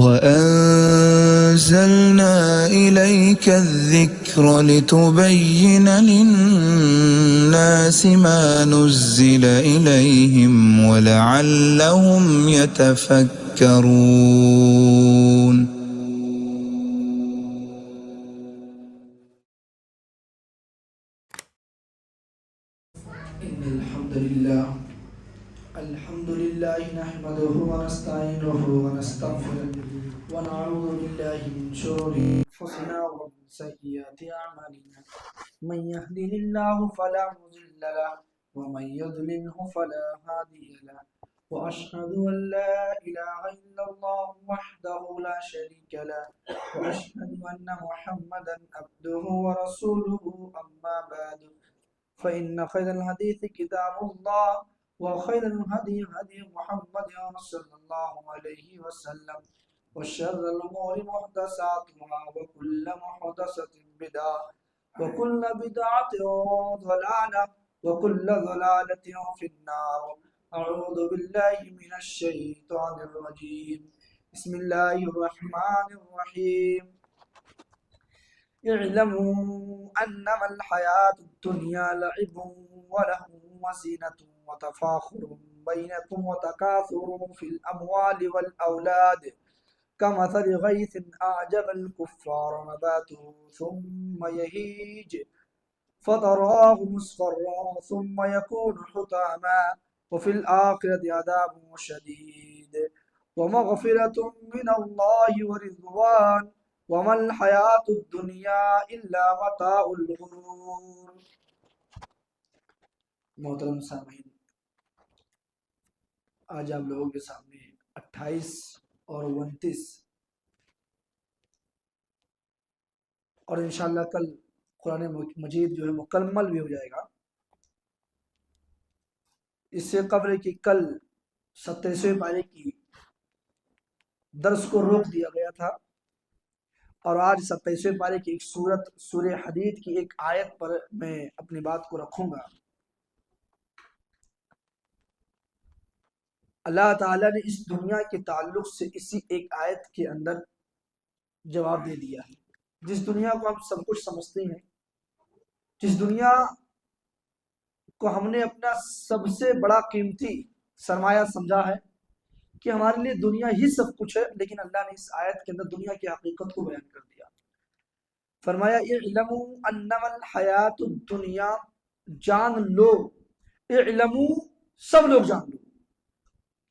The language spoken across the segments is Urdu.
وَأَنزَلْنَا إِلَيْكَ الذِّكْرَ لِتُبَيِّنَ لِلنَّاسِ مَا نُزِّلَ إِلَيْهِمْ وَلَعَلَّهُمْ يَتَفَكَّرُونَ. إن الحمد لله نحمده ونستعينه ونستغفره ونعوذ بالله من شرور أنفسنا ومن سيئات أعمالنا من يهده الله فلا مضل له ومن يضلله فلا هادي له وأشهد أن لا إله إلا الله وحده لا شريك له وأشهد أن محمدا عبده ورسوله أما بعد فإن خير الحديث كتاب الله وخير الهدي هدي محمد صلى الله عليه وسلم وشر الأمور محدثاتها وكل محدثة بدعة وكل بدعة ضلالة وكل ضلالة في النار. أعوذ بالله من الشيطان الرجيم. بسم الله الرحمن الرحيم. اعلموا أنما الحياة الدنيا لعب ولهو وزينة وتفاخر بينكم وتكاثر في الأموال والأولاد كمثل غيث أعجب الكفار نباته ثم يهيج فتراه مصفرا ثم يكون حطاما وفي الآخرة عذاب شديد ومغفرة من الله ورضوان وما الحیات الدنیا الا متاع الغرور. محترم سامعین، آج آپ لوگوں کے سامنے 28 اور 29 اور انشاءاللہ کل قرآن مجید جو ہے مکمل بھی ہو جائے گا. اس سے قبل کہ کل 27ویں پارے کی درس کو روک دیا گیا تھا اور آج 27ویں پارے کی ایک سورہ حدید کی ایک آیت پر میں اپنی بات کو رکھوں گا. اللہ تعالیٰ نے اس دنیا کے تعلق سے اسی ایک آیت کے اندر جواب دے دیا ہے. جس دنیا کو ہم سب کچھ سمجھتے ہیں، جس دنیا کو ہم نے اپنا سب سے بڑا قیمتی سرمایہ سمجھا ہے کہ ہمارے لیے دنیا ہی سب کچھ ہے، لیکن اللہ نے اس آیت کے اندر دنیا کی حقیقت کو بیان کر دیا. فرمایا اعلموا انما الحیات الدنیا، جان لو، اعلموا سب لوگ جان لو،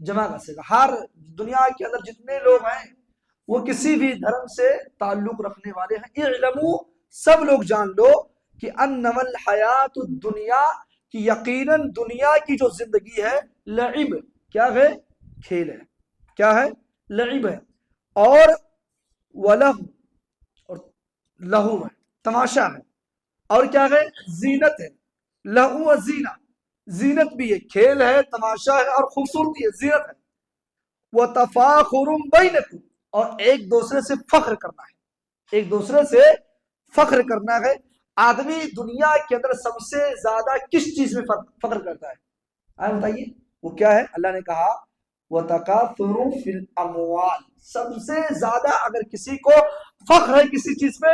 جمع کا صیغہ. ہر دنیا کے اندر جتنے لوگ ہیں وہ کسی بھی دھرم سے تعلق رکھنے والے ہیں. اعلموا سب لوگ جان لو کہ انما الحیات الدنیا، کہ یقیناً دنیا کی جو زندگی ہے، لعب کیا ہے؟ کھیل ہے. کیا ہے؟ لعب ہے. اور ولہو، اور لہو ہے، تماشا ہے. اور کیا ہے؟ زینت ہے. لہو و زینہ، زینت بھی ہے، کھیل ہے، تماشا ہے اور خوبصورتی ہے، زینت ہے. وتفاخر بینکم، اور ایک دوسرے سے فخر کرنا ہے. ایک دوسرے سے فخر کرنا ہے. آدمی دنیا کے اندر سب سے زیادہ کس چیز میں فخر کرتا ہے؟ آپ بتائیے وہ کیا ہے؟ اللہ نے کہا وَتَكَاثُرُ فِي الْأَمْوَالِ، سب سے زیادہ اگر کسی کو فخر ہے کسی چیز پہ،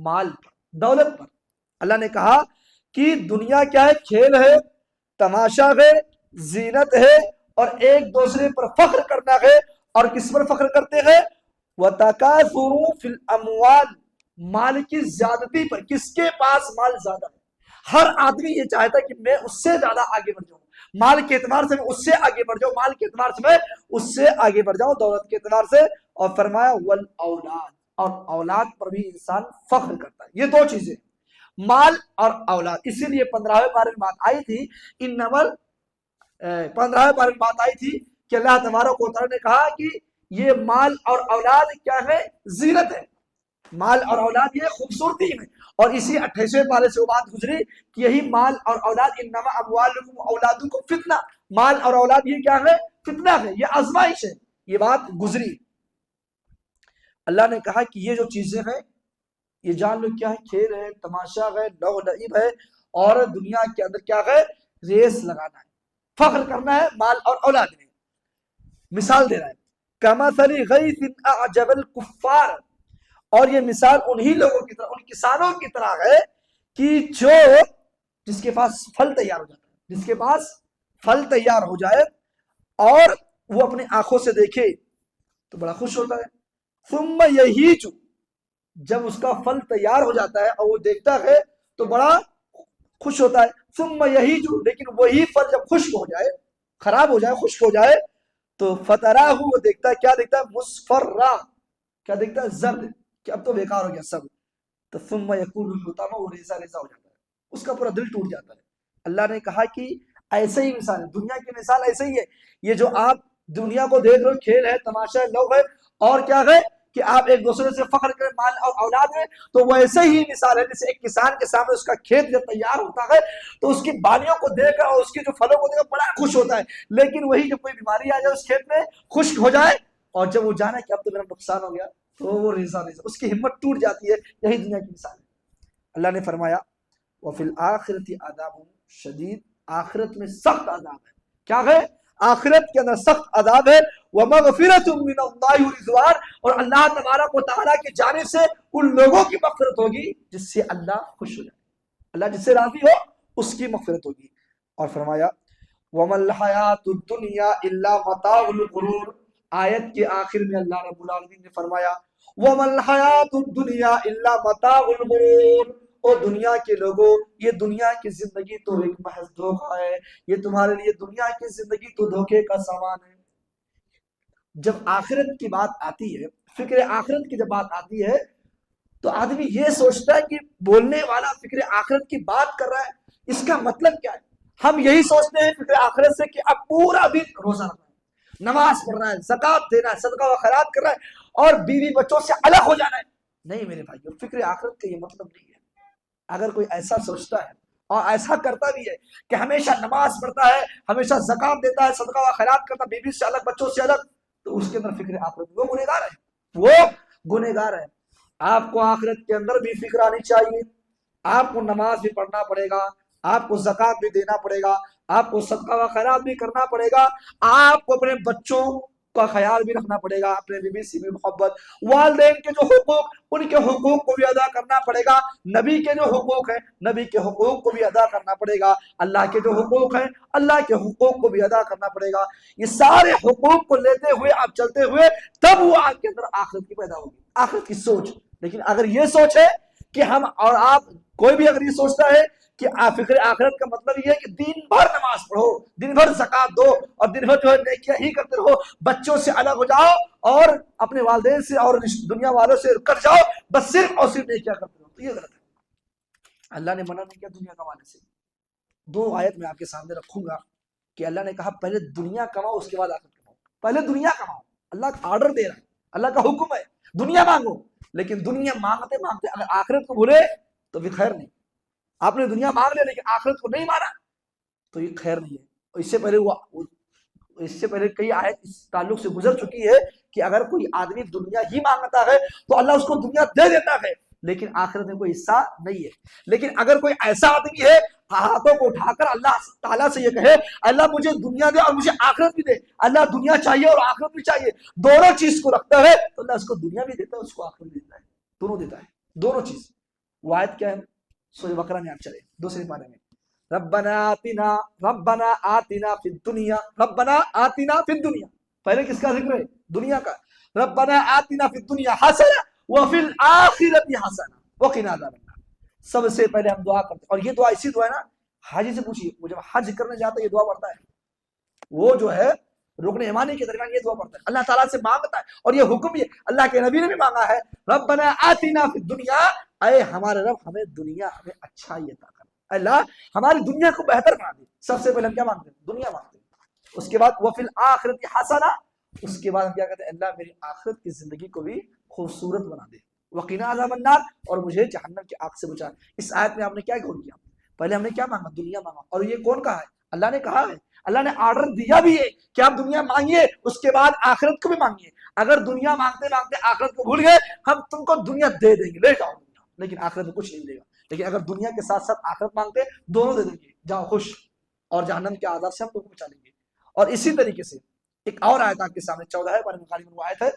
مال پر، دولت پر. اللہ نے کہا کہ دنیا کیا ہے؟ کھیل ہے، تماشا ہے، زینت ہے، اور ایک دوسرے پر فخر کرنا ہے. اور کس پر فخر کرتے ہیں؟ وَتَكَاثُرُ فِي الْأَمْوَالِ، مال کی زیادتی پر. کس کے پاس مال زیادہ ہے؟ ہر آدمی یہ چاہتا ہے کہ میں اس سے زیادہ آگے بڑھ جاؤں، مال کے اعتبار سے میں اس سے آگے بڑھ جاؤں، مال کے اعتبار سے میں اس سے آگے بڑھ جاؤں، دولت کے اعتبار سے. اور فرمایا والاولاد، اور اولاد پر بھی انسان فخر کرتا ہے. یہ دو چیزیں، مال اور اولاد. اسی لیے 15ویں پارے میں بات آئی تھی، 15ویں پارے میں بات آئی تھی کہ اللہ تبارک و تعالیٰ نے کہا کہ یہ مال اور اولاد کیا ہے؟ زینت ہے. مال اور اولاد یہ خوبصورتی ہے. اور اسی 28ویں پارے سے وہ بات گزری کہ یہی مال اور اولاد انما اموالکم اولادکم فتنہ، مال اور اولاد یہ کیا ہے؟ فتنہ ہے، یہ آزمائش ہے. یہ بات گزری. اللہ نے کہا کہ یہ جو چیزیں ہیں یہ جان لو کیا ہے؟ کھیل ہے، تماشا ہے، لو لعب ہے، اور دنیا کے اندر کیا ہے؟ ریس لگانا ہے، فخر کرنا ہے مال اور اولاد میں. مثال دے رہا ہے کمثل غیث اعجب الکفار، اور یہ مثال انہی لوگوں کی طرح، ان کسانوں کی طرح ہے کہ جس کے پاس پھل تیار ہو جاتا ہے، جس کے پاس پھل تیار ہو جائے اور وہ اپنے آنکھوں سے دیکھے تو بڑا خوش ہوتا ہے، ثم یہیج، جب اس کا پھل تیار ہو جاتا ہے اور وہ دیکھتا ہے تو بڑا خوش ہوتا ہے، ثم یہیج، لیکن وہی پھل جب خشک ہو جائے، خراب ہو جائے، خشک ہو جائے تو فتراہ، وہ دیکھتا ہے، کیا دیکھتا ہے؟ مصفرہ، کیا دیکھتا ہے؟ زرد، کہ اب تو بیکار ہو گیا سب، تو ثم یکون حطاما، وہ ریزہ ریزہ ہو جاتا ہے، اس کا پورا دل ٹوٹ جاتا ہے۔ اللہ نے کہا کہ ایسے ہی مثال ہے، دنیا کی مثال ایسے ہی ہے، یہ جو آپ دنیا کو دیکھ رہے ہو، کھیل ہے، تماشا ہے، لوگ ہے، اور کیا ہے کہ آپ ایک دوسرے سے فخر کریں مال اور اولاد ہے، تو وہ ایسے ہی مثال ہے جیسے ایک کسان کے سامنے اس کا کھیت جب تیار ہوتا ہے تو اس کی بالیوں کو دیکھ کر اور اس کی جو پھلوں کو دیکھ کر بڑا خوش ہوتا ہے، لیکن وہی جب کوئی بیماری آ جائے اس کھیت میں، خشک ہو جائے، اور جب وہ جانا کہ اب تو میرا نقصان ہو گیا تو وہ ریزہ ریزہ، اس کی ہمت ٹوٹ جاتی ہے۔ یہی دنیا کی مثال ہے۔ اللہ نے فرمایا وفی الآخرۃ عذاب شدید، آخرت میں سخت عذاب ہے، کیا ہے؟ آخرت کے اندر سخت عذاب ہے، ومغفرۃ من اللہ ورضوان، اور اللہ تبارک و تعالیٰ کی جانب سے ان لوگوں کی مغفرت ہوگی جس سے اللہ خوش ہو جائے، اللہ جس سے راضی ہو اس کی مغفرت ہوگی۔ اور فرمایا وما الحیات الدنیا الا متاع الغرور، آیت کے آخر میں اللہ رب العالمین نے فرمایا وما الحیات الدنیا الا متاع الغرور، او دنیا کے لوگوں، یہ دنیا کی زندگی تو ایک محض دھوکہ ہے، یہ تمہارے لیے دنیا کی زندگی تو دھوکے کا سامان ہے۔ جب آخرت کی بات آتی ہے، فکر آخرت کی جب بات آتی ہے تو آدمی یہ سوچتا ہے کہ بولنے والا فکر آخرت کی بات کر رہا ہے، اس کا مطلب کیا ہے؟ ہم یہی سوچتے ہیں فکر آخرت سے کہ اب پورا دن روزہ رکھنا ہے، نماز پڑھنا ہے، زکوٰۃ دینا ہے، صدقہ و خیرات کرنا ہے اور بیوی بچوں سے الگ ہو جانا ہے۔ نہیں میرے بھائیو، فکر آخرت کا یہ مطلب نہیں ہے۔ اگر کوئی ایسا سوچتا ہے اور ایسا کرتا بھی ہے کہ ہمیشہ نماز پڑھتا ہے، ہمیشہ زکوٰۃ دیتا ہے، صدقہ و خیرات کرتا ہے، بیوی سے الگ، بچوں سے الگ، تو اس کے اندر فکر آخرت، وہ گنہگار ہے، وہ گنہگار ہے۔ آپ کو آخرت کے اندر بھی فکر آنی چاہیے، آپ کو نماز بھی پڑھنا پڑے گا، آپ کو زکوٰۃ بھی دینا پڑے گا، آپ کو صدقہ و خیرات بھی کرنا پڑے گا، آپ کو اپنے بچوں کا خیال بھی رکھنا پڑے گا، اپنے بیوی سے بھی محبت، والدین کے جو حقوق ان کے حقوق کو بھی ادا کرنا پڑے گا، نبی کے جو حقوق ہیں نبی کے حقوق کو بھی ادا کرنا پڑے گا، اللہ کے جو حقوق ہیں اللہ کے حقوق کو بھی ادا کرنا پڑے گا۔ یہ سارے حقوق کو لیتے ہوئے آپ چلتے ہوئے تب وہ آپ کے اندر آخرت کی پیدا ہوگی، آخرت کی سوچ۔ لیکن اگر یہ سوچ ہے کہ ہم اور آپ، کوئی بھی اگر یہ سوچتا ہے کہ فکر آخرت کا مطلب یہ ہے کہ دن بھر نماز پڑھو، دن بھر زکوٰۃ دو اور دن بھر جو ہے نیکیاں ہی کرتے رہو، بچوں سے الگ ہو جاؤ اور اپنے والدین سے اور دنیا والوں سے کٹ جاؤ، بس صرف اور صرف نیکیاں کرتے رہو، تو یہ غلط ہے۔ اللہ نے منع نہیں کیا دنیا کمانے سے۔ دو آیت میں آپ کے سامنے رکھوں گا کہ اللہ نے کہا پہلے دنیا کماؤ اس کے بعد آخرت کماؤ، پہلے دنیا کماؤ، اللہ کا آرڈر دے رہا ہے، اللہ کا حکم ہے دنیا مانگو، لیکن دنیا مانگتے مانگتے اگر آخرت کو بھولے تو پھر خیر نہیں۔ آپ نے دنیا مانگ لیا لیکن آخرت کو نہیں مانا تو یہ خیر نہیں ہے۔ اس سے پہلے کئی آیت اس تعلق سے گزر چکی ہے کہ اگر کوئی آدمی دنیا ہی مانگتا ہے تو اللہ اس کو دنیا دے دیتا ہے لیکن آخرت میں کوئی حصہ نہیں ہے۔ لیکن اگر کوئی ایسا آدمی ہے ہاتھوں کو اٹھا کر اللہ تعالیٰ سے یہ کہے اللہ مجھے دنیا دے اور مجھے آخرت بھی دے، اللہ دنیا چاہیے اور آخرت بھی چاہیے، دونوں چیز کو رکھتا ہے تو اللہ اس کو دنیا بھی دیتا ہے، اس کو آخرت بھی دیتا ہے، دونوں دیتا ہے، دونوں چیز۔ وہ آیت کیا ہے؟ سورہ بقرہ میں آپ چلے دوسرے پارے میں، ربنا آتنا فی الدنیا، ربنا آتنا فی الدنیا، پہلے کس کا ذکر ہے؟ دنیا کا۔ ربنا آتنا فی الدنیا حسنہ وفی الآخرۃ حسنہ وقنا عذاب النار۔ سب سے پہلے ہم دعا کرتے ہیں، اور یہ دعا ایسی دعا ہے نا، حاجی سے پوچھیے، وہ جب حج کرنے جاتا ہے یہ دعا پڑھتا ہے، وہ جو ہے رکن یمانی کے درمیان یہ دعا پڑھتا ہے، اللہ تعالیٰ سے مانگتا ہے، اور یہ حکم یہ اللہ کے نبی نے بھی مانگا ہے، ربنا آتنا فی الدنیا، اے ہمارے رب ہمیں دنیا ہمیں اچھا ہی عطا کر، اللہ ہماری دنیا کو بہتر بنا دے۔ سب سے پہلے ہم کیا مانگتے ہیں؟ دنیا مانگتے ہیں۔ اس کے بعد وفی الآخرۃ حسنہ، اس کے بعد ہم کیا کہتے ہیں؟ اللہ میری آخرت کی زندگی کو بھی خوبصورت بنا دے، وقنا عذاب النار، اور مجھے جہنم کی آگ سے بچا۔ اس آیت میں آپ نے کیا غور کیا؟ پہلے ہم نے کیا مانگا؟ دنیا مانگا، اور یہ کون کہا ہے؟ اللہ نے کہا ہے، اللہ نے آرڈر دیا بھی ہے کہ آپ دنیا مانگیے اس کے بعد آخرت کو بھی مانگیے۔ اگر دنیا مانگتے مانگتے آخرت کو بھول گئے ہم تم کو دنیا دے دیں گے، لے جاؤ دنیا، لیکن آخرت میں کچھ نہیں دے گا۔ لیکن اگر دنیا کے ساتھ ساتھ آخرت مانگتے دونوں دے دیں گے، جاؤ خوش، اور جہنم کے عذاب سے ہم تم کو بچا لیں گے۔ اور اسی طریقے سے ایک اور آیت آپ کے سامنے 14 ہے، وہ آیت ہے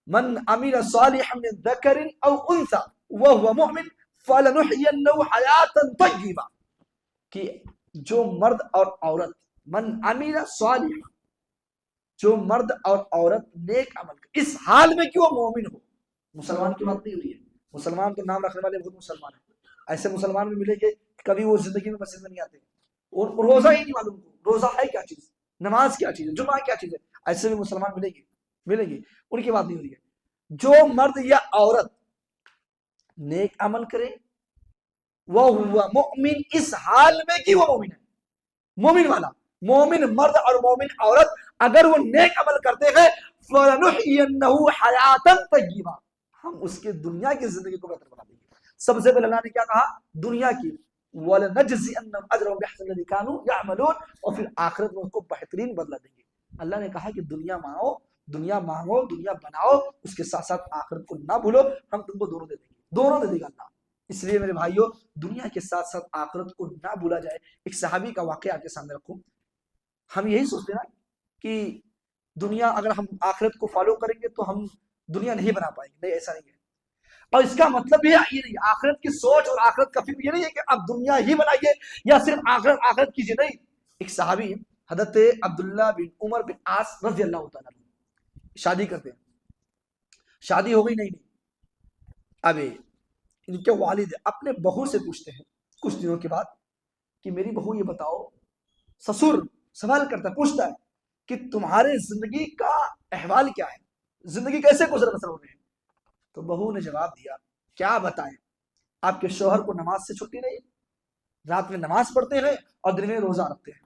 من عمل صالحا من ذکر او انثى وهو مؤمن فلنحيينه حیاتا طیبہ، کہ جو مرد اور عورت، من عمل صالحا، جو مرد اور عورت نیک عمل کرے، اس حال میں کہ وہ مومن ہو. مسلمان کی بات نہیں ہو رہی ہے، مسلمان تو نام رکھنے والے بہت مسلمان ہیں، ایسے مسلمان بھی ملیں گے کبھی وہ زندگی میں مسجد میں نہیں آتے، اور روزہ ہی نہیں معلوم، روزہ ہے کیا چیز، نماز کیا چیز ہے، جمعہ کیا چیز ہے، ایسے بھی مسلمان ملیں گے، ان کی بات نہیں ہو رہی ہے. جو مرد یا عورت نیک عمل کرے وہ ہوا مومن، اس حال میں کہ وہ مومن ہے، مومن والا، مومن مرد اور مومن عورت اگر وہ نیک عمل کرتے ہیں فَلَنُحْيِيَنَّهُ حَيَاةً طَيِّبَةً، ہم اس کے دنیا کی زندگی کو بہتر بنا دیں گے. سب سے پہلے اللہ نے کیا کہا؟ دنیا کی، وَلَنَجْزِئَنَّهُمْ أَجْرَهُمْ بِأَحْسَنِ الَّذِي كَانُوا يَعْمَلُونَ، اور پھر آخرت میں اس کو بہترین بدلہ دیں گے. اللہ نے کہا کہ دنیا مانگو، دنیا بناؤ، اس کے ساتھ ساتھ آخرت کو نہ بھولو، ہم تم کو دونوں دے دیں گے، دونوں دے دے گا اللہ. اس لیے میرے بھائیوں، دنیا کے ساتھ ساتھ آخرت کو نہ بھولا جائے. ایک صحابی کا واقعہ آپ کے سامنے رکھوں. ہم یہی سوچتے ہیں کہ دنیا اگر ہم آخرت کو فالو کریں گے تو ہم دنیا نہیں بنا پائیں گے. نہیں، ایسا نہیں ہے. اور اس کا مطلب یہ نہیں، آخرت کی سوچ اور آخرت کا فکر یہ نہیں ہے کہ اب دنیا ہی بنائیے یا صرف آخرت کیجیے. نہیں. ایک صحابی حضرت عبداللہ بن عمر بن عاص رضی اللہ تعالیٰ شادی کرتے ہیں، شادی ہو گئی نہیں. اب ان کے والد اپنے بہو سے پوچھتے ہیں کچھ دنوں کے بعد کہ میری بہو یہ بتاؤ، سسر سوال کرتا ہے، پوچھتا ہے کہ تمہارے زندگی کا احوال کیا ہے، زندگی کیسے گزر بسر ہو رہے ہیں؟ تو بہو نے جواب دیا، کیا بتائیں، آپ کے شوہر کو نماز سے چھٹی نہیں، رات میں نماز پڑھتے ہیں اور دن میں روزہ رکھتے ہیں.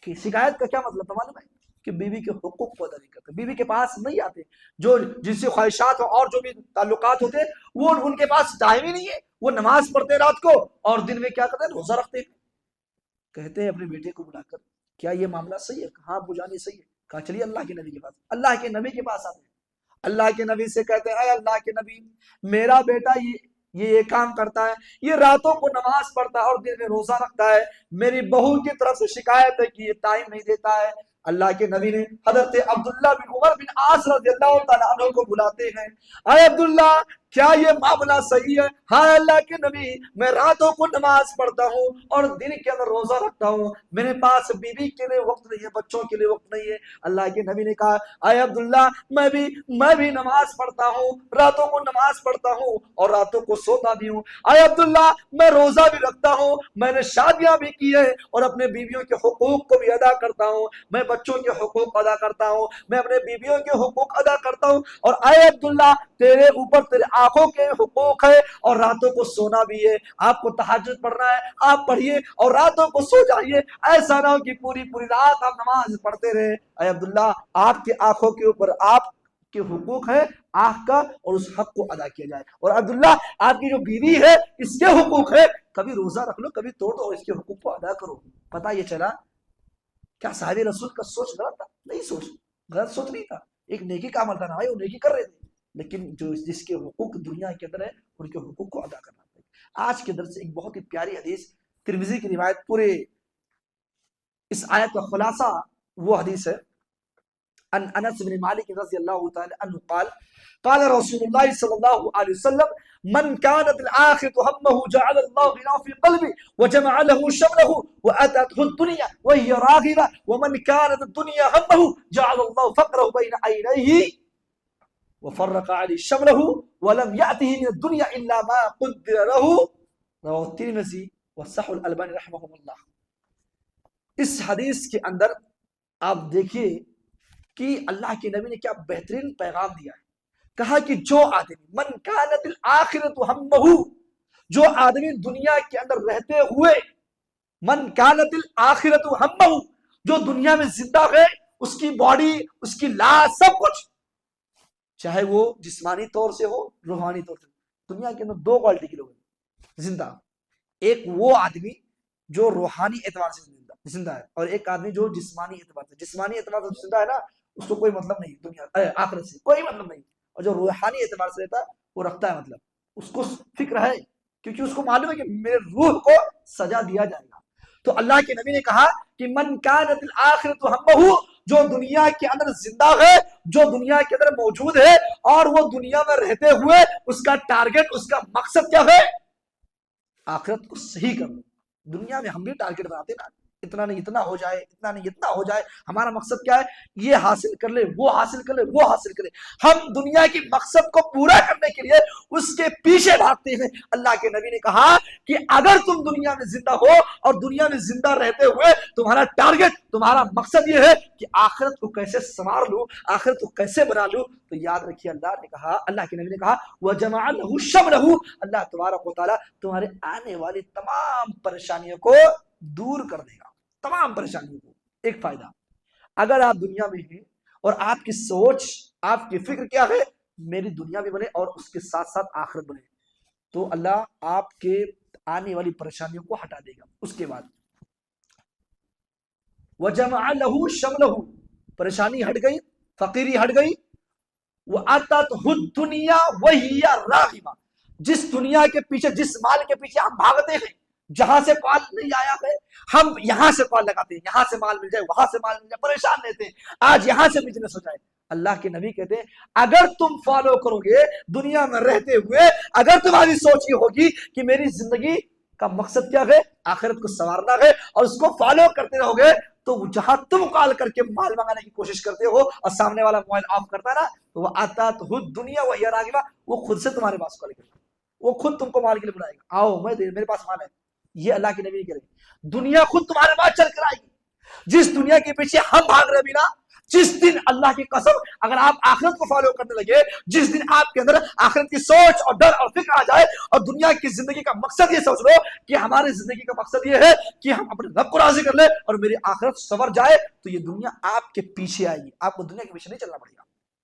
کہ شکایت کا کیا مطلب تو معلوم ہے کہ بیوی کے حقوق کو ادا نہیں کرتے، بیوی کے پاس نہیں آتے، جو جن سے خواہشات اور جو بھی تعلقات ہوتے ہیں وہ ان کے پاس ٹائم ہی نہیں ہے. وہ نماز پڑھتے رات کو اور دن میں کیا کرتے ہیں، روزہ رکھتے ہیں. کہتے ہیں اپنے بیٹے کو بلا کر، کیا یہ معاملہ صحیح ہے؟ ہاں ابو جان یہ صحیح ہے. کہا چلیے اللہ کے نبی کے پاس. اللہ کے نبی کے پاس آتے ہیں، اللہ کے نبی سے کہتے ہیں اے اللہ کے نبی، میرا بیٹا یہ کام کرتا ہے، یہ راتوں کو نماز پڑھتا ہے اور دن میں روزہ رکھتا ہے، میری بہو کی طرف سے شکایت ہے کہ یہ ٹائم نہیں دیتا ہے. اللہ کے نبی نے حضرت عبداللہ بن عمر بن عاص رضی اللہ تعالیٰ عنہ کو بلاتے ہیں، اے عبداللہ کیا یہ معاملہ صحیح ہے؟ ہاں اللہ کے نبی، میں راتوں کو نماز پڑھتا ہوں اور دن کے اندر روزہ رکھتا ہوں، میرے پاس بیوی کے لیے وقت نہیں ہے، بچوں کے لیے وقت نہیں ہے. اللہ کے نبی نے کہا اے عبداللہ میں بھی نماز پڑھتا ہوں، راتوں کو نماز پڑھتا ہوں اور راتوں کو سوتا بھی ہوں. اے عبداللہ میں روزہ بھی رکھتا ہوں، میں نے شادیاں بھی کی ہے اور اپنے بیویوں کے حقوق کو بھی ادا کرتا ہوں، میں بچوں کے حقوق ادا کرتا ہوں، میں اپنے بیویوں کے حقوق ادا کرتا ہوں. اور اے عبداللہ تیرے اوپر تیرے آنکھوں کے حقوق ہے اور راتوں کو سونا بھی ہے. آپ کو تہجد پڑھنا ہے آپ پڑھیے اور راتوں کو سو جائیے، ایسا نہ ہو کہ پوری رات آپ نماز پڑھتے رہے. اے عبداللہ آپ کے آنکھوں کے اوپر آپ کے حقوق ہے، آنکھ کا، اور اس حق کو ادا کیا جائے. اور عبداللہ آپ کی جو بیوی ہے اس کے حقوق ہے، کبھی روزہ رکھ لو کبھی توڑ دو اور اس کے حقوق کو ادا کرو. پتہ یہ چلا کیا صحابہ رسول کا سوچ غلط تھا؟ نہیں، غلط سوچ نہیں تھا، ایک نیکی کا عمل تھا نا بھائی، وہ نیکی کر رہے تھے، لیکن جس کے حقوق دنیا کے اندر ہے ان کے حقوق کو ادا کرنا پڑے. آج کے درس ایک بہت ہی پیاری حدیث ترمذی کی روایت، پورے اس آیت کا خلاصہ وہ حدیث ہے. ان انس بن مالک رضی اللہ تعالی عنہ قال قال رسول اللہ صلی اللہ علیہ وسلم من كانت الآخرة همه جعل الله غناه في قلبه وجمع له شمله وأتته الدنيا وهي راغبة ومن كانت الدنيا همه جعل الله فقره بين عينيه وفرق عليه شمله ولم يأته من الدنيا إلا ما قدر له. رواه الترمذي وصححه الألباني رحمهم الله. اس حدیث کے اندر آپ دیکھیے کہ اللہ کے نبی نے کیا بہترین پیغام دیا ہے. کہا کہ جو آدمی من کانت الآخرۃ ہمہ، جو آدمی دنیا کے اندر رہتے ہوئے، من کانت الآخرۃ ہمہ، جو دنیا میں زندہ ہے، اس کی باڈی، اس کی لاش، سب کچھ، چاہے وہ جسمانی طور سے ہو روحانی طور سے. دنیا کے اندر دو کوالٹی کے لوگ ہیں زندہ، ایک وہ آدمی جو روحانی اعتبار سے زندہ ہے اور ایک آدمی جو جسمانی اعتبار سے زندہ ہے نا، اس کو کوئی مطلب نہیں دنیا آخرت سے، کوئی مطلب نہیں. اور جو روحانی اعتبار سے رہتا ہے وہ رکھتا ہے مطلب، اس کو فکر ہے کیونکہ اس کو معلوم ہے کہ میرے روح کو سزا دیا جائے گا. تو اللہ کے نبی نے کہا کہ من کانت الآخرۃ ہمہ، جو دنیا کے اندر زندہ ہے، جو دنیا کے اندر موجود ہے، اور وہ دنیا میں رہتے ہوئے اس کا ٹارگٹ، اس کا مقصد کیا ہے؟ آخرت کو صحیح کرنا۔ دنیا میں ہم بھی ٹارگٹ بناتے نا، اتنا نہیں اتنا ہو جائے، اتنا نہیں اتنا ہو جائے، ہمارا مقصد کیا ہے؟ یہ حاصل کر لے، وہ حاصل کر لے، وہ حاصل کر لے۔ ہم دنیا کی مقصد کو پورا کرنے کے لیے اس کے پیچھے بھاگتے ہیں۔ اللہ کے نبی نے کہا کہ اگر تم دنیا میں زندہ ہو اور دنیا میں زندہ رہتے ہوئے تمہارا ٹارگٹ، تمہارا مقصد یہ ہے کہ آخرت کو کیسے سنوار لوں، آخرت کو کیسے بنا لوں، تو یاد رکھیے اللہ نے کہا، اللہ کے نبی نے کہا وَجَمَعَ لَهُ شَمْلَهُ، اللہ تبارک و تعالیٰ تمہارے آنے والی تمام پریشانیوں کو دور کر دے گا، تمام پریشانیوں کو۔ ایک فائدہ، اگر آپ دنیا میں ہیں اور آپ کی سوچ، آپ کی فکر کیا ہے؟ میری دنیا بھی بنے اور اس کے ساتھ ساتھ آخرت بنے، تو اللہ آپ کے آنے والی پریشانیوں کو ہٹا دے گا۔ اس کے بعد وَجَمَعَ لَهُ شَمْلَهُ، پریشانی ہٹ گئی، فقیری ہٹ گئی۔ وَأَتَتْهُ الدُّنْيَا وَهِيَ رَاغِبَةٌ، جس دنیا کے پیچھے، جس مال کے پیچھے ہم بھاگتے ہیں، جہاں سے مال نہیں آیا ہے ہم یہاں سے مال لگاتے ہیں، یہاں سے مال مل جائے، وہاں سے مال مل جائے، پریشان رہتے ہیں، آج یہاں سے بزنس ہو جائے۔ اللہ کے نبی کہتے ہیں اگر تم فالو کرو گے دنیا میں رہتے ہوئے، اگر تمہاری سوچ یہ ہوگی کہ میری زندگی کا مقصد کیا ہے؟ آخرت کو سنوارنا ہے، اور اس کو فالو کرتے رہو گے، تو جہاں تم کال کر کے مال منگانے کی کوشش کرتے ہو اور سامنے والا موبائل آف کرتا ہے نا، تو وہ آتاتہ الدنیا وہی راغبہ، وہ خود سے تمہارے پاس کال کرے گا، وہ خود تم کو مال کے لیے بلائے گا، آؤ میرے پاس مال ہے۔ یہ اللہ کے نبی نے کہا دنیا خود تمہارے پاس چل کر آئے گی۔ جس دنیا کے پیچھے ہم بھاگ رہے بنا، جس دن اللہ کی قسم اگر آپ آخرت کو فالو کرنے لگے، جس دن آپ کے اندر آخرت کی سوچ اور ڈر اور فکر آ جائے اور دنیا کی زندگی کا مقصد یہ سوچ لو کہ ہماری زندگی کا مقصد یہ ہے کہ ہم اپنے رب کو راضی کر لیں اور میری آخرت سنور جائے، تو یہ دنیا آپ کے پیچھے آئے گی، آپ کو دنیا کے پیچھے نہیں چلنا پڑے گا۔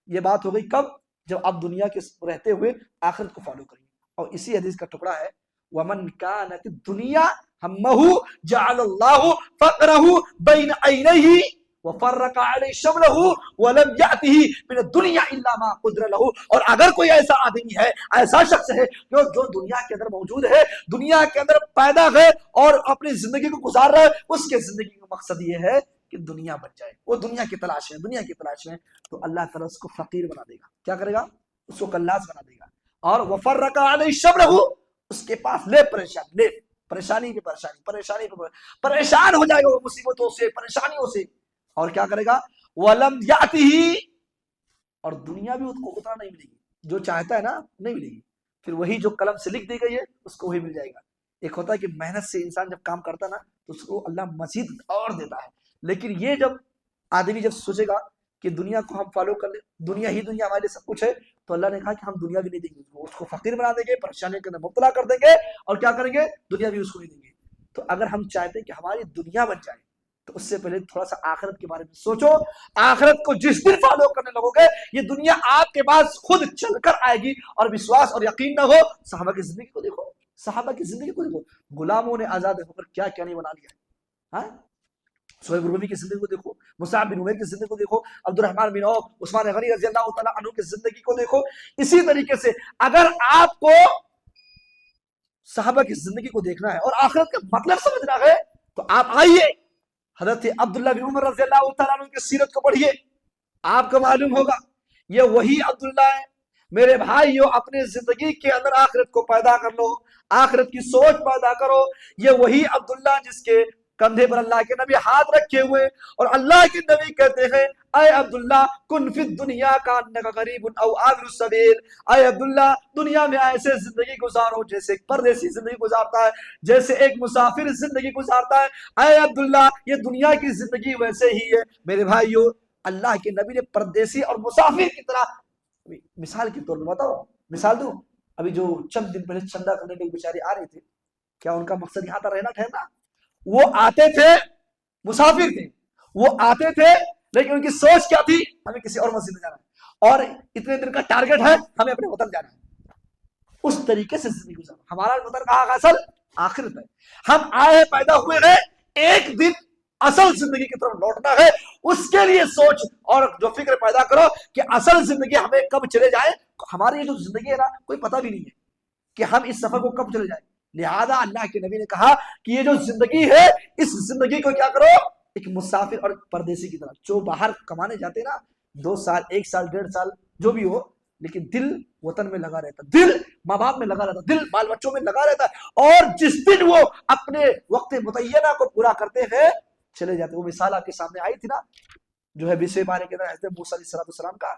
یہ بات ہو گئی کب؟ جب آپ دنیا کے رہتے ہوئے آخرت کو فالو کریں گے۔ اور اسی حدیث کا ٹکڑا ہے وَمَنْ كَانَتِ الدُّنْيَا هَمَّهُ جَعَلَ اللَّهُ فَقْرَهُ بَيْنَ عَيْنَيْهِ وَفَرَّقَ عَلَيْهِ شَمْلَهُ وَلَمْ يَأْتِهِ مِنَ الدُّنْيَا إِلَّا مَا قُدِرَ لَهُ۔ اور اگر کوئی ایسا آدمی ہے، ایسا شخص ہے جو دنیا کے اندر موجود ہے، دنیا کے اندر پیدا ہے اور اپنی زندگی کو گزار رہا ہے، اس کے زندگی کا مقصد یہ ہے کہ دنیا بن جائے، وہ دنیا کی تلاش ہے، دنیا کی تلاش میں، تو اللہ تعالیٰ اس کو فقیر بنا دے گا۔ کیا کرے گا؟ اس کو کلاس بنا دے گا۔ اور وَفَرَّقَ عَلَيْهِ شَمْلَهُ، اس کے پاس لے پریشانی پہ پریشان ہو جائے گا، وہ مصیبتوں سے، پریشانیوں سے۔ اور کیا کرے گا؟ وَلَمْ يَأْتِهِ، اور دنیا بھی اس کو اتنا نہیں ملے گی، جو چاہتا ہے نا نہیں ملے گی، پھر وہی جو قلم سے لکھ دی گئی ہے اس کو وہی مل جائے گا۔ ایک ہوتا ہے کہ محنت سے انسان جب کام کرتا ہے نا تو اس کو اللہ مزید اور دیتا ہے، لیکن یہ جب آدمی جب سوچے گا کہ دنیا کو ہم فالو کر لیں، دنیا ہمارے لیے سب کچھ ہے، تو اللہ نے کہا کہ ہم دنیا بھی نہیں دیں گے، اس کو فقیر بنا دیں گے، پریشانی کے اندر مبتلا کر دیں گے، اور کیا کریں گے؟ دنیا بھی اس کو نہیں دیں گے۔ تو اگر ہم چاہتے ہیں کہ ہماری دنیا بن جائے تو اس سے پہلے تھوڑا سا آخرت کے بارے میں سوچو۔ آخرت کو جس دن فالو کرنے لگو گے، یہ دنیا آپ کے پاس خود چل کر آئے گی، اور وشواس اور یقین نہ ہو، صحابہ کی زندگی کو دیکھو، صحابہ کی زندگی کو دیکھو، غلاموں نے آزاد ہو کر کیا کیا نہیں بنا لیا ہے۔ ہاں، سہیب رومی کی زندگی کو دیکھو، مصعب بن عمیر کی زندگی کو دیکھو، عبد الرحمن بن عوف، عثمان غنی رضی اللہ تعالیٰ عنہ کی زندگی کو دیکھو۔ اسی طریقے سے اگر آپ کو صحابہ کی زندگی کو دیکھنا ہے اور آخرت کا مطلب سمجھنا ہے تو آپ آئیے حضرت عبداللہ بن عمر رضی اللہ تعالیٰ عنہ کی سیرت کو پڑھیے، آپ کو معلوم ہوگا یہ وہی عبداللہ ہے۔ میرے بھائیو، اپنے زندگی کے اندر آخرت کو پیدا کر لو، آخرت کی سوچ پیدا کرو۔ یہ وہی عبداللہ جس کے کندھے پر اللہ کے نبی ہاتھ رکھے ہوئے اور اللہ کے نبی کہتے ہیں اے عبداللہ کن فی الدنیا کانک غریب او عابر السبیل، اے عبداللہ دنیا میں ایسے زندگی گزارو جیسے ایک پردیسی زندگی گزارتا ہے، جیسے ایک مسافر زندگی گزارتا ہے۔ اے عبداللہ یہ دنیا کی زندگی ویسے ہی ہے۔ میرے بھائیو، اللہ کے نبی نے پردیسی اور مسافر کی طرح، مثال کے طور پر بتاؤ، مثال دوں، ابھی جو چند دن پہلے چندہ کرنے کے بیچارے آ رہے تھے، کیا ان کا مقصد یہاں پر رہنا ٹھہرنا؟ وہ آتے تھے، مسافر تھے، وہ آتے تھے، لیکن ان کی سوچ کیا تھی؟ ہمیں کسی اور مسجد میں جانا ہے، اور اتنے دن کا ٹارگٹ ہے ہمیں اپنے وطن جانا ہے۔ اس طریقے سے زندگی گزارو۔ ہمارا وطن کہاں کا اصل آخرت ہے۔ ہم آئے پیدا ہوئے ہیں، ایک دن اصل زندگی کی طرف لوٹنا ہے۔ اس کے لیے سوچ اور جو فکر پیدا کرو کہ اصل زندگی ہمیں کب چلے جائے۔ ہماری یہ جو زندگی ہے نا، کوئی پتہ بھی نہیں ہے کہ ہم اس سفر کو کب چلے جائیں۔ لہذا اللہ کے نبی نے کہا کہ یہ جو زندگی ہے، اس زندگی کو کیا کرو؟ ایک مسافر اور پردیسی کی طرح، جو باہر کمانے جاتے نا 2 سال 1 سال 1.5 سال جو بھی ہو، لیکن دل وطن میں لگا رہتا، دل ماں باپ میں لگا رہتا، دل بال بچوں میں لگا رہتا ہے، اور جس دن وہ اپنے وقت متعینہ کو پورا کرتے ہیں چلے جاتے۔ وہ مثال آپ کے سامنے آئی تھی نا، جو ہے 20ویں پارے کے اندر حضرت موسیٰ علیہ السلام کا،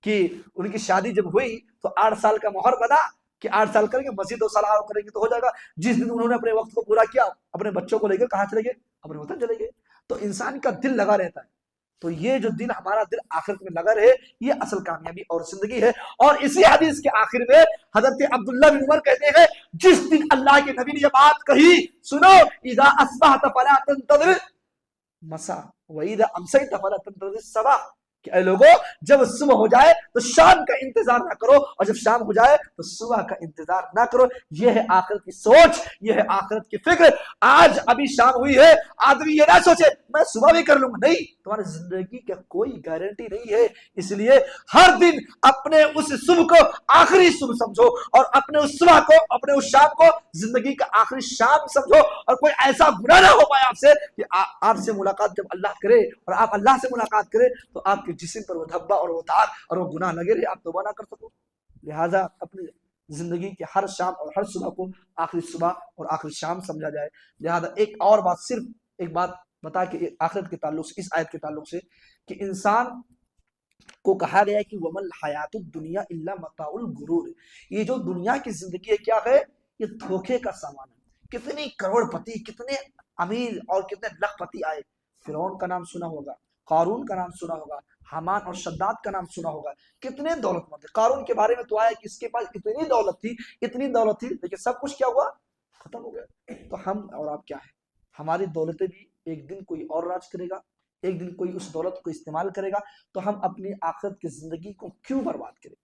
کہ ان کی شادی جب ہوئی تو 8 سال کا مہر بنا کہ 8 سال کریں گے، مزید 2 سال اور کریں گے تو ہو جائے گا۔ جس دن انہوں نے اپنے وقت کو پورا کیا، اپنے بچوں کو لے کے کہاں چلے گئے؟ اپنے وطن چلے گئے۔ تو انسان کا دل لگا رہتا ہے، تو یہ جو دل ہمارا دل آخرت میں لگا رہے، یہ اصل کامیابی اور زندگی ہے۔ اور اسی حدیث کے آخر میں حضرت عبداللہ بن عمر کہتے ہیں، جس دن اللہ کے نبی نے یہ بات کہی، سنو، اذا اصبحت فلا تنتظر مساء واذا امسیت فلا تنتظر الصباح، کہ اے لوگوں، جب صبح ہو جائے تو شام کا انتظار نہ کرو، اور جب شام ہو جائے تو صبح کا انتظار نہ کرو۔ یہ ہے آخرت کی سوچ، یہ ہے آخرت کی فکر۔ آج ابھی شام ہوئی ہے، آدمی یہ نہ سوچے میں صبح بھی کر لوں گا، نہیں، تمہاری زندگی کا کوئی گارنٹی نہیں ہے۔ اس لیے ہر دن اپنے اس صبح کو آخری صبح سمجھو، اور اپنے اس صبح کو، اپنے اس شام کو زندگی کا آخری شام سمجھو، اور کوئی ایسا گناہ نہ ہو پائے آپ سے کہ آپ سے ملاقات جب اللہ کرے اور آپ اللہ سے ملاقات کرے تو آپ کے جسم پر وہ دھبا اور وہ داغ اور وہ گناہ لگے رہے، آپ توبہ نہ کر سکو۔ لہٰذا اپنی زندگی کے ہر شام اور ہر صبح کو آخری صبح اور آخری شام سمجھا جائے۔ لہٰذا ایک اور بات، صرف ایک بات بتا کہ آخرت کے تعلق سے، اس آیت کے تعلق سے، کہ انسان کو کہا گیا ہے کہ وَمَا الْحَيَاةُ الدُّنْيَا إِلَّا مَتَاعُ الْغُرُورِ، یہ جو دنیا کی زندگی ہے کیا ہے؟ یہ دھوکے کا سامان ہے۔ کتنی کروڑ پتی، کتنے امیر اور کتنے لاکھ پتی آئے، فرعون کا نام سنا ہوگا، قارون کا نام سنا ہوگا، حامان اور شداد کا نام سنا ہوگا، کتنے دولت مند۔ قارون کے بارے میں تو آیا کہ اس کے پاس اتنی دولت تھی، اتنی دولت تھی، لیکن سب کچھ کیا ہوا؟ ختم ہو گیا۔ تو ہم اور آپ کیا ہے؟ ہماری دولتیں بھی ایک دن کوئی اور راج کرے گا، ایک دن کوئی اس دولت کو استعمال کرے گا، تو ہم اپنی آخرت کی زندگی کو کیوں برباد کریں؟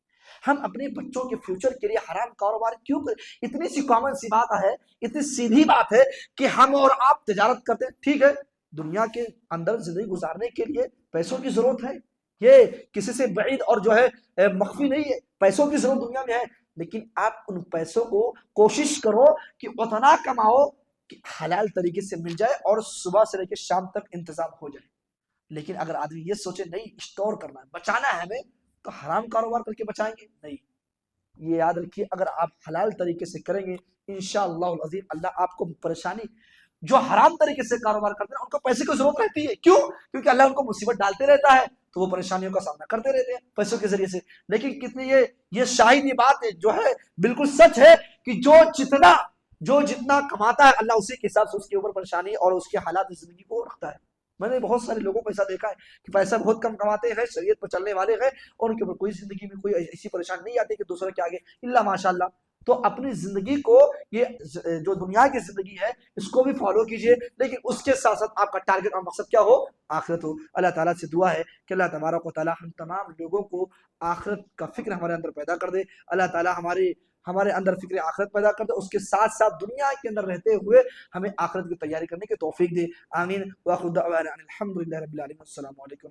ہم اپنے بچوں کے فیوچر کے لیے حرام کاروبار کیوں کریں؟ اتنی سی کامن سی بات ہے، اتنی سیدھی بات ہے کہ ہم اور آپ تجارت کرتے ہیں، ٹھیک ہے، دنیا کے اندر زندگی گزارنے کے لیے پیسوں کی ضرورت ہے، یہ کسی سے بعید اور جو ہے مخفی نہیں ہے، پیسوں کی ضرورت دنیا میں ہے، لیکن آپ ان پیسوں کو کوشش کرو کہ اتنا کماؤ کہ حلال طریقے سے مل جائے اور صبح سے لے کے شام تک انتظام ہو جائے۔ لیکن اگر آدمی یہ سوچے نہیں اسٹور کرنا ہے، بچانا ہے ہمیں، تو حرام کاروبار کر کے بچائیں گے؟ نہیں۔ یہ یاد رکھیے، اگر آپ حلال طریقے سے کریں گے انشاءاللہ العظیم اللہ آپ کو پریشانی، جو حرام طریقے سے کاروبار کرتے ہیں ان کو پیسے کی ضرورت رہتی ہے، کیوں؟ کیونکہ اللہ ان کو مصیبت ڈالتے رہتا ہے، تو وہ پریشانیوں کا سامنا کرتے رہتے ہیں پیسوں کے ذریعے سے۔ لیکن کتنی یہ شاہد، یہ بات ہے جو ہے بالکل سچ ہے کہ جو جتنا کماتا ہے اللہ اسی کے حساب سے اس کے اوپر پریشانی اور اس کے حالات زندگی کو رکھتا ہے۔ میں نے بہت سارے لوگوں کو ایسا دیکھا ہے کہ پیسہ بہت کم کماتے ہیں، شریعت پر چلنے والے ہیں، اور ان کے اوپر کوئی زندگی میں کوئی ایسی پریشانی نہیں آتی کہ دوسرے کے آگے الا ماشاء اللہ۔ تو اپنی زندگی کو، یہ جو دنیا کی زندگی ہے اس کو بھی فالو کیجئے، لیکن اس کے ساتھ ساتھ آپ کا ٹارگٹ اور مقصد کیا ہو؟ آخرت ہو۔ اللہ تعالیٰ سے دعا ہے کہ اللہ تبارک و تعالیٰ ہم تمام لوگوں کو آخرت کا فکر ہمارے اندر پیدا کر دے۔ اللہ تعالیٰ ہمارے اندر فکر آخرت پیدا کر دے، اس کے ساتھ ساتھ دنیا کے اندر رہتے ہوئے ہمیں آخرت کی تیاری کرنے کی توفیق دے۔ آمین۔ وآخر دعوانا ان الحمد للہ رب العالمین۔ السلام علیکم۔